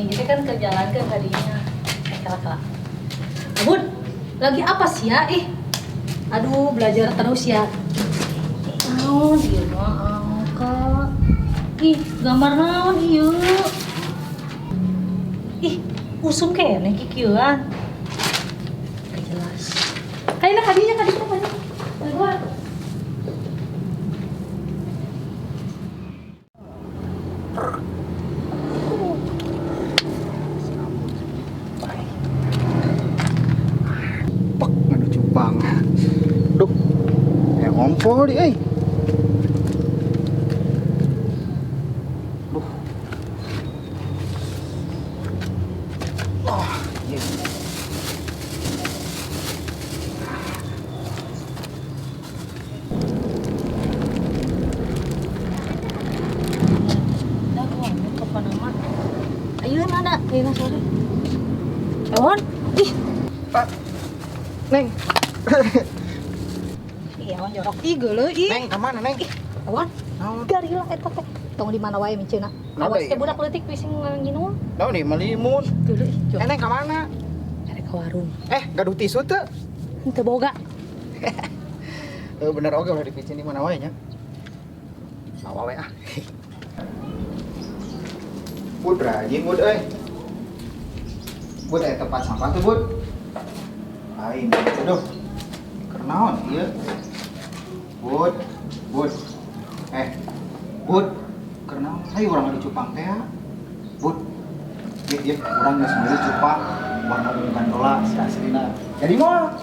jadi kan ke jalan ke tadinya. Kelak. Bun, lagi apa sih ya? Aduh, belajar terus ya. Oh, dia mah Kak. Gambar naon ieu? Usum kene kikieuan. Gak jelas. Kayaknya kadinya. Keluar. Pak, ngadu cupang. Duh, ngompol di, Duh. Iya. Dah gua ambil ke Panama. Ayo nada, ayo sore. Ewan, Pak. Neng. Ewan jorok geuleuh Neng, ka mana, Neng? Ewan, Naon? gari lah eta teh. Tong di mana wae miceuna. Naon Awas deui? teh budak leutik bising nginum. Naon nih, malimun. Geuleuh ih. Neng, ka mana? Ada ke warung. Gaduh tisu teu? Henteu boga. Bener oge udah dipicin di mana wae nya. Bawa we ah. Bud rajin bud euy. Bud tempat sampah tuh bud. Aing, aduh. Kernaon ieu? Bud. Bud. Kernaon? Hayu urang adu cupang teh. Bud. Ieu urang geus meuli cupang warna bukan dola si aslina. Jadi moal.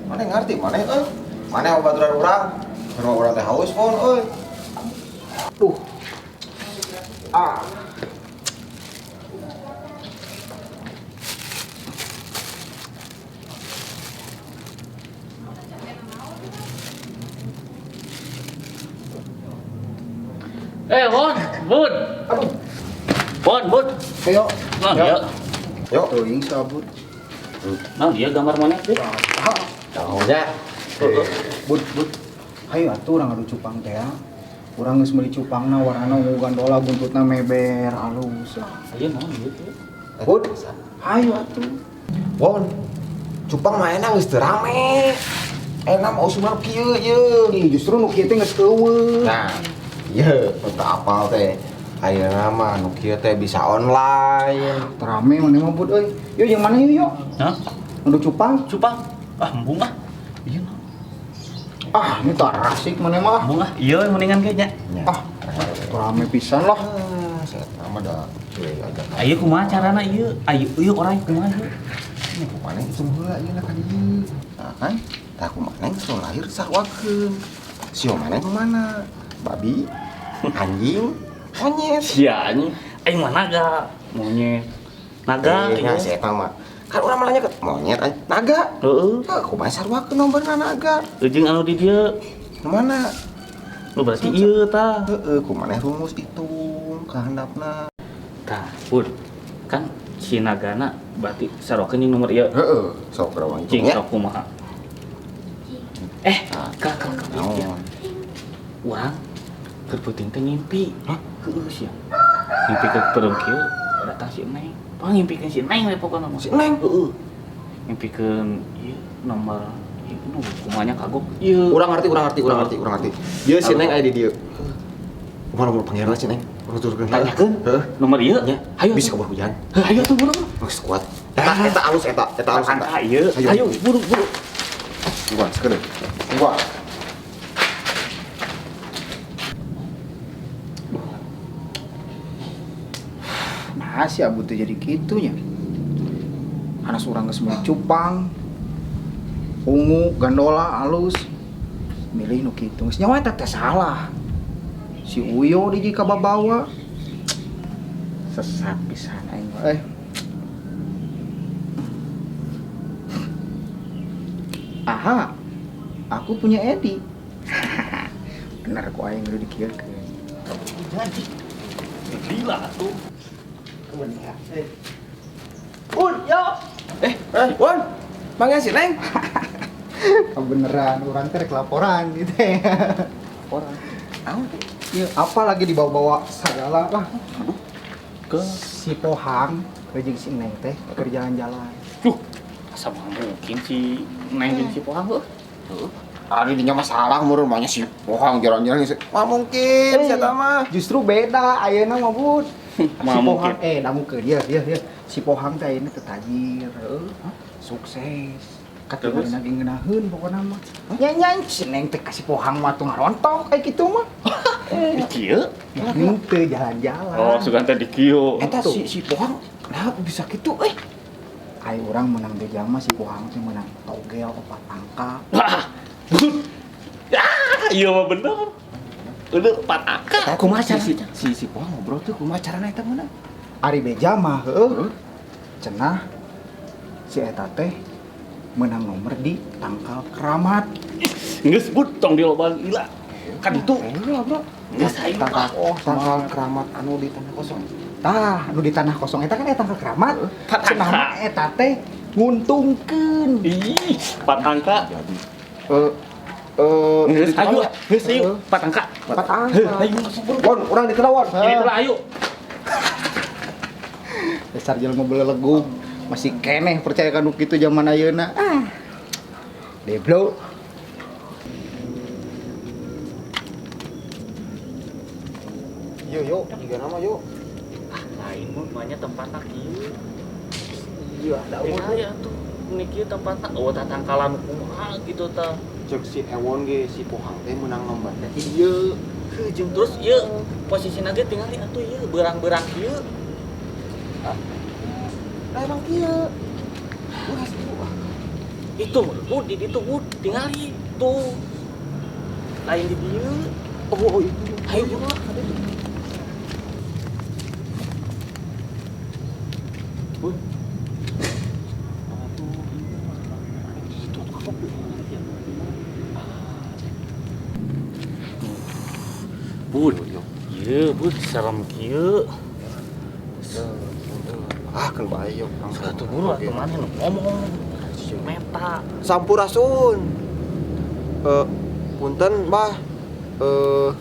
Mana ngerti mana euy? Mana baturan urang? Rumah urang teh haus pon euy. Duh. Bud. Aduh. Bud. Ayo. Nah, ya. Yuk, Teuing sabut. Nah, dia gambar mana tuh? tahu nya. Bud. Hayu atuh urang adu cupang teh. Urang geus meuli cupangna warnana ungu gandola buntutna meber alus. Ayo naon gitu. Bud, Hayu atuh. Won. Cupang mah enak geus teu rame. Enak mau sumar kieu ieu. Ih, justru nu kieu teh geus eueuh. Nah, ieu teu apal teh. Ayeuna mah nu kieu teh bisa online. Rame mana mah bud euy. Yuk yang mana yuk? Hah? Adu cupang. Cupang. Embung ah. Iya naon. Ini tak rasik mana mah. Embung ah. Iya mendingan kayaknya. Rame pisan lah. Saya nama dah cuy agak. Ayo kumaha carana ieu? Ayo orang kumaha ieu? Ini kumaha itu heula ieu ka dieu. Nah kan, tah kumaha so lahir sarwakeun. Sio maneh mana? Babi, anjing, monyet. Sia anjing. Aing mah naga, monyet. Naga Nya saya tahu mah. Kan urang malahnya ke monyet naga. Heeh. Kumaha sarwakeun nomborna naga. Ujung anu di dieu. Nu mana? Lu berarti ieu tah. Kumaneh rumus itu kehandapna. Tah, Bud. Kan si nagana berarti sarokeun jeung nomor ieu. Sok rawang Cing ya. sok kumaha. Kak. Naon? Urang keur peuting teh ngimpi. Heueuh sia. Ngimpi ke perung kieu datang si Neng. Ngimpikeun si Neng we pokona mah. Si Neng? Heeh. Ngimpikeun ieu nomor ieu kumanya kagok. Ieu. Urang ngerti. Ieu si Neng aya di dieu. Kumaha nomor panggilna si Neng? Urang turunkeun. Tanyakeun. Nomor ieu nya. Hayu. Bisa kabar hujan. Hayu tuh buru. Geus kuat. Eta alus eta alus eta. Angka ieu. Hayu buru. Gua sekedeu. Gua. Nah si abu tuh jadi gitunya. Anak surang geus meuli cupang. Ungu gandola alus. Milih nu kitu. Geus nyawa eta teh salah. Si Uyo di jika babawa. Sesat pisan aing. Aha. Aku punya Edi. Bener kok aing udah dikirkeun. Jadi. Gila tuh. Bun, yo. Won. Mangga si Neng. Beneran orang teh rek laporan gitu ya. Laporan. Naon? Iya, apa lagi dibawa-bawa segala lah. ke si Pohang jeung si Neng teh keur jalan-jalan. asa mungkin si Neng jeung si Pohang heuh. Ari dinya masalah meureun mah nya si Pohang jalan-jalan geus. Mah mungkin saya mah. Justru beda ayeuna mah Bud. Si Mah Pohang mungkin. damukeun dia. Si Pohang teh ayeuna teh tajir, sukses. Katingalina ge ngeunaheun pokona mah. Nya si Neng teh ka si Pohang mah tuh ngarontok kayak kitu mah. Di kieu. Ning teu jalan-jalan. Oh, sugan teh di kieu. Eta si Pohang nah bisa kitu Ai urang menang beja mah si Pohang teh menang togel 4 angka. Wah. Iya mah bener. Udah 4 angka. Kumaha si Pohang ngobrol tuh kumaha carana eta meunang? Ari beja mah heueuh. Cenah si eta teh menang nomor di tangkal keramat. Geus Bud tong dilobaan ila. Kan itu. Bro. Geus aing mah. Tanggal keramat anu di tanah kosong. Tah, nu di tanah kosong eta kan eta tangkal keramat. Empat Cenah angka. mah eta teh nguntungkeun. Ih, 4 angka. Geus ayo. Geus ayo 4 angka. 4 angka. Heuh, ayo masuk Bud. Won, urang diterawon. Ini telah ayo. Dasar jelema beulelegug masih keneh percaya ka nu kitu zaman ayeuna. Deblo. Yuk, tiga nama yuk. Lain mah banyak tempatna kieu. Iya, da Tinggal ya tuh. Ini kieu tempatna tatangkalan kumaha gitu tah. Cek si Ewon ge si Pohang teh menang lomba teh ieu. Jeung terus ieu posisina ge tinggal atuh ieu berang-berang kieu. Nah emang kieu. Ulah Itu Bud di ditu Bud tingali tuh. Lain di dieu. oh itu. Ayo juga. Bud. Bud, iya Bud serem kieu. Kan bae yuk. Satu buru kemana nu ngomong. Meta. Sampurasun. Punten, Mbah. Aduh,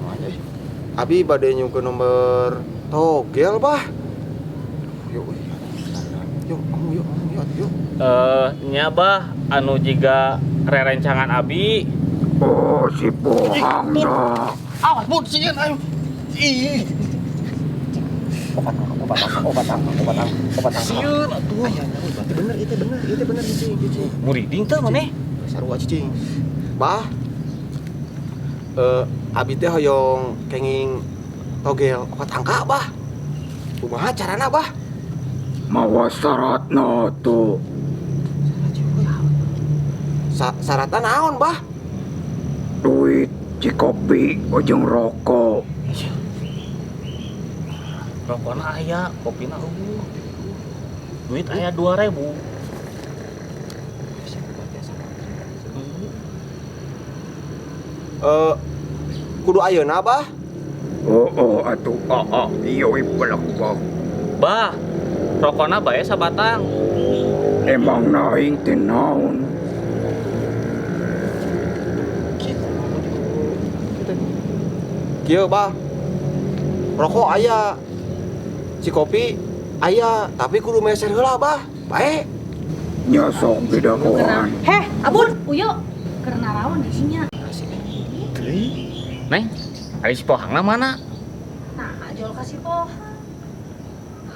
mana sih? Abi bade nyukeun nomor togel, Bah. Yuk. Yuk, yuk. Nya bah anu jiga rerencangan abi. Oh, si Pohang dah. Awas Bud, sieun ayo. Ih, Obat angka. sieun atuh. Berarti bener, itu bener cicing. Muriding teh maneh. Sarua cicing. Bah. Abi teh hoyong kenging togel obat angka, Bah. Kumaha carana, Bah? Mawa syaratna tuh. Syaratna naon, Bah? Duit, cikopi, ujung rokok. Rokokna aya, kopina eueuh. Duit aya 2.000. Kudu ayeuna, Bah? Oh, atuh iya pelak. Bah, rokokna bae sabatang. Emang naing teh naon? Kieu, Bah. Rokok aya. Si kopi aya, tapi kudu meser heula, Bah. Bae. Nya sok beda koan. Heh, abun, uyo. Karena rawan di sini. Neng, ari si Pohangna mana? Nah, jual kasih pohon.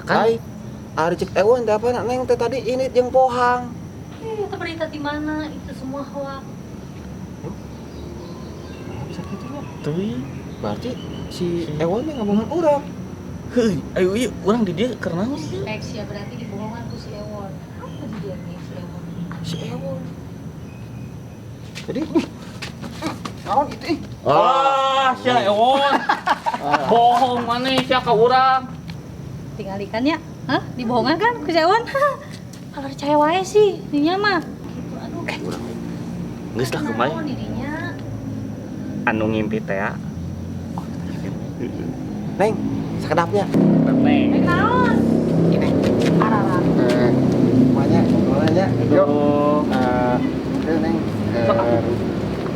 Hai. Ari cek Ewon teh apa Neng teh tadi ini jeung Pohang. Itu berita di mana? Itu semua hoax. Bisa gitu nya. Teuing. Berarti si Ewon yang ngomongin urang. Heuh, ayo ieu urang di dieu keur naon? X ya berarti dibohongan ku si Ewon. Apa dia nih si Ewon? Si Ewon. Jadi naon itu ih? Ah, sia Ewon. Bohong maneh sia ka urang. Tinggal ikannya, hah? Dibohongan kan ku si Ewon? Kalau percaya wae sih, dinya mah. Gitu, aduh. Geus lah kumaha Naon dirinya? anu ngimpi teh ya. Neng, sakedapnya. Neng. Naon? Ini. Arara. Semuanya ngomongnya. Yuk. Aduh. Itu Neng.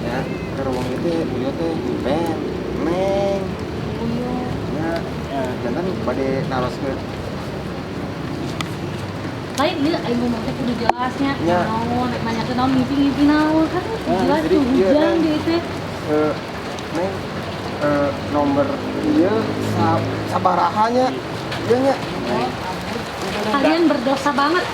Ya, ke ruang itu Uyo teh ben. Neng. Uyo. Ya, jantan bade naroskeun. Lain ieu aing ngomong teh kudu jelasnya. Nya. Naon rek nanyakeun naon mimpi naon kan jelas jadi tuh ieu, hujan Neng. deui teh. Neng nomor ieu sabarahanya ieu nya. Kalian berdosa banget.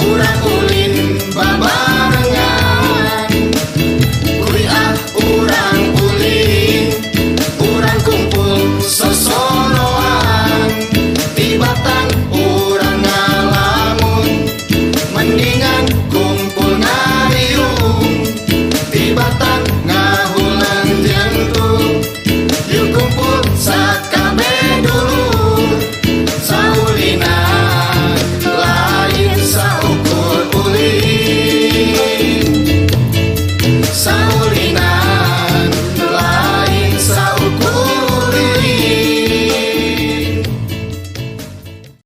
Urang ulin babarengan. Kuliah urang ulin, urang kumpul sosoroan. Tibatan urang ngalamun, mendingan kumpul ngariung. Tibatan ngahulang jentul, yuk kumpul sakabe dulur. Saulina lain saukur ulin, Saulina